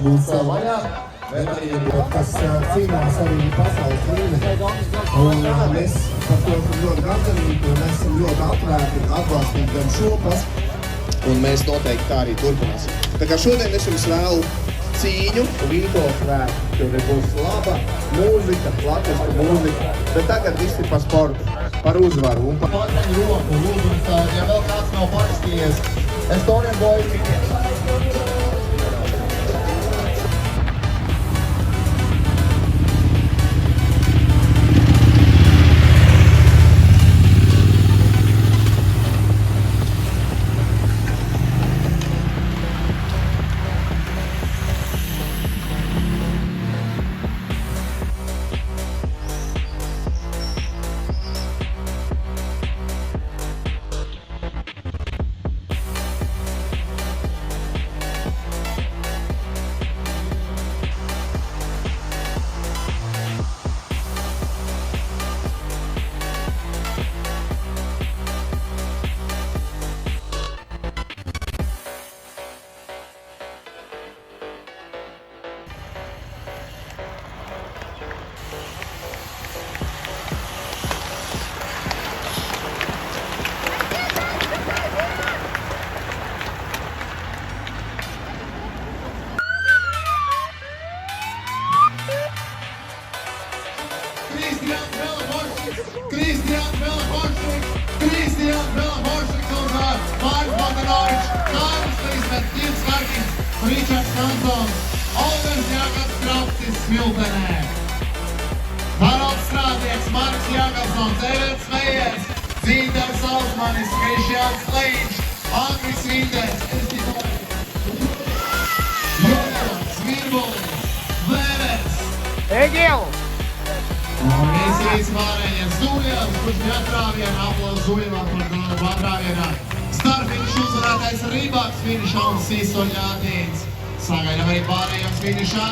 būs vaļā. Kas cīnās arī pasaules līmenī. Un mēs par to esam ļoti gandarīti un esam ļoti atvērti atbalstīt gan šo pasaules. Un mēs noteikti tā arī turpināsim. Tā kā šodien es jums vēlu cīņu, Rītos vērts, jo te būs laba mūzika, latviska mūzika. Bet tagad viss ir par sportu, par uzvaru un par... Paceļ roku, lūdzu, ja vēl kāds nav parakstījies. Estonian Boys tikai. Kristians Bela-Horšiks un Mārcis Bogdanovičs, Kārlis Līsmets, Tīrs Harkins, Ričards Kansons, Olgers Jākabs Krapcis Smiltenē, Haralds Strādnieks, Marks Jākabsons, Everts Mejers, Dzīdars Ausmanis, Krišjāns Leņš, Andris Vinders, Jonas Virbulis, Vēvers, Egil! Un visi pārējie Zuļevs, kurš bija atrāvienā, aplausu Zuļevam par atrāvienā. Starfinišu uzvarētais Rībāks finišā un Sisoļātīns. Sagaidām arī pārējiem finišā.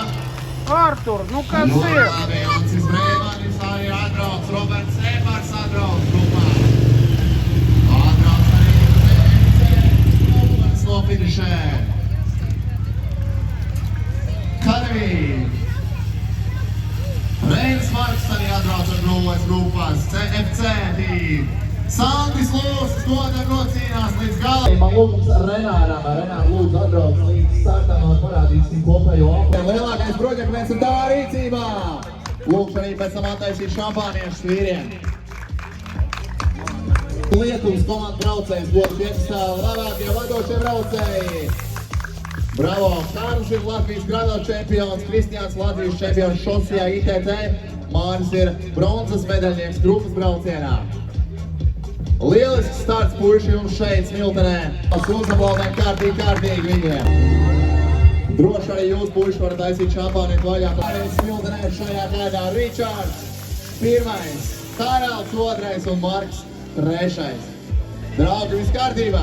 Artur, nu kas ir? Labi, Ancis Brēmanis arī atbrauc, Roberts Epars atbrauc grupā. Atbrauc arī Ūmens no finišē. Karavīri. Reinis Marks arī atbrauc ar grupās CFC tīm. Sandis Lūsis dodam nocīnās līdz galam. Man lūgums Renāram, lūdzu atbrauc līdz startam un parādīsim kopējo apēm. Lielākais projekts ir tavā rīcībā. Lūkšu arī pēc tam attaisīt šampāniešus vīriem. Lietuvas komandu braucējs būs 11. labākie vadošie braucēji. Bravo! Kārlis ir Latvijas grado čempions, Kristians Latvijas čempions šosijā ITT, Māris ir bronzas medaļnieks grupas braucienā. Lielisks starts puiši jums šeit Smiltenē. Uzabaldēm kārtīgi viņiem. Droši arī jūs puiši varat taisīt šampāniet vaļā. Pārējais Smiltenē šajā gaidā Ričards, 1. Haralds 2. un Marks 3. Draugi, viss kārtībā!